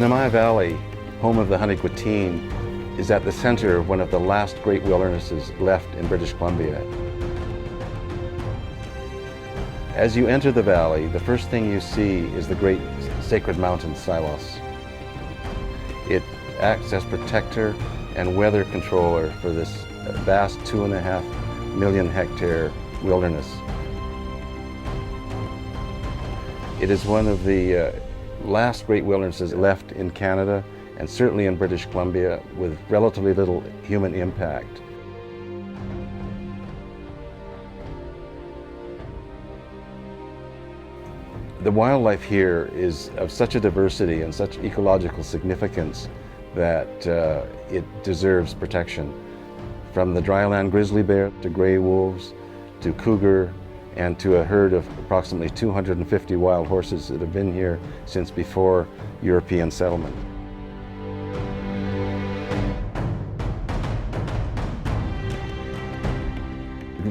Nemaiah Valley, home of the Yunestit'in, is at the center of one of the last great wildernesses left in British Columbia. As you enter the valley, the first thing you see is the great sacred mountain Tsilhqot'in. It acts as protector and weather controller for this vast 2.5 million hectare wilderness. It is one of the last great wildernesses left in Canada and certainly in British Columbia with relatively little human impact. The wildlife here is of such a diversity and such ecological significance that it deserves protection. From the dryland grizzly bear to gray wolves to cougar and to a herd of approximately 250 wild horses that have been here since before European settlement.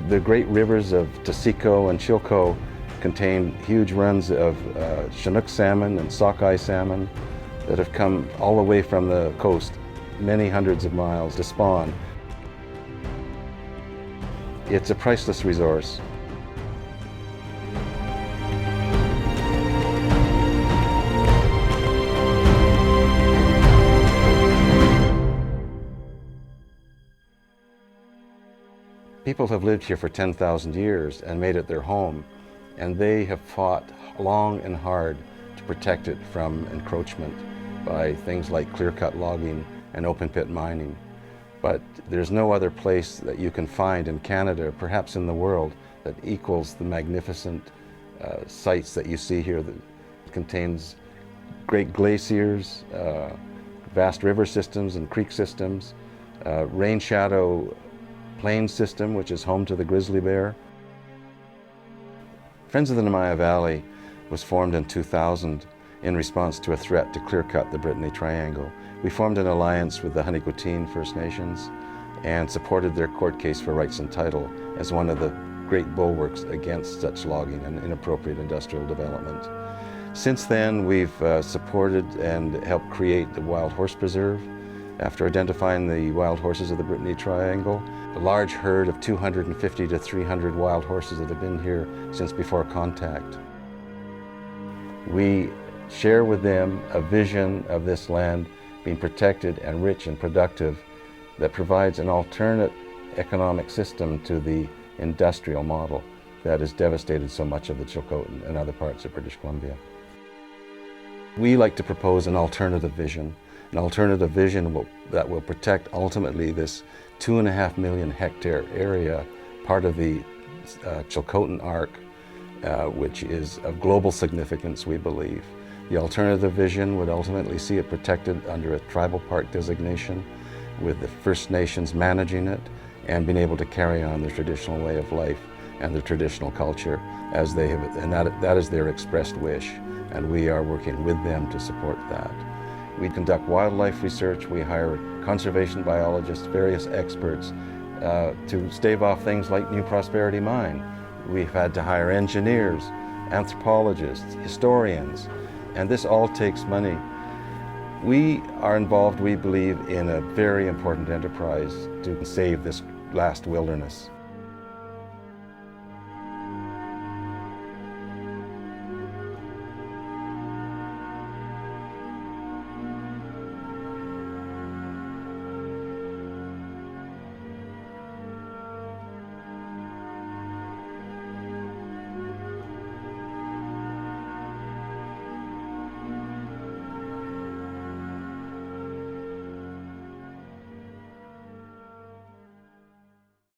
The great rivers of Taseko and Chilcotin contain huge runs of Chinook salmon and sockeye salmon that have come all the way from the coast, many hundreds of miles to spawn. It's a priceless resource. People have lived here for 10,000 years and made it their home, and they have fought long and hard to protect it from encroachment by things like clear-cut logging and open-pit mining. But there's no other place that you can find in Canada, perhaps in the world, that equals the magnificent sites that you see here. That contains great glaciers, vast river systems and creek systems, rain shadow plain system, which is home to the grizzly bear. Friends of the Nemaiah Valley was formed in 2000 in response to a threat to clear-cut the Brittany Triangle. We formed an alliance with the Tsilhqot'in First Nations and supported their court case for rights and title as one of the great bulwarks against such logging and inappropriate industrial development. Since then, we've supported and helped create the Wild Horse Preserve. After identifying the wild horses of the Brittany Triangle, a large herd of 250 to 300 wild horses that have been here since before contact. We share with them a vision of this land being protected and rich and productive that provides an alternate economic system to the industrial model that has devastated so much of the Tsilhqot'in and other parts of British Columbia. We like to propose an alternative vision that will protect ultimately this 2.5 million hectare area, part of the Tsilhqot'in Arc, which is of global significance, we believe. The alternative vision would ultimately see it protected under a tribal park designation, with the First Nations managing it and being able to carry on their traditional way of life and their traditional culture as they have, and that is their expressed wish, and we are working with them to support that. We conduct wildlife research, we hire conservation biologists, various experts to stave off things like New Prosperity Mine. We've had to hire engineers, anthropologists, historians, and this all takes money. We are involved, we believe, in a very important enterprise to save this last wilderness.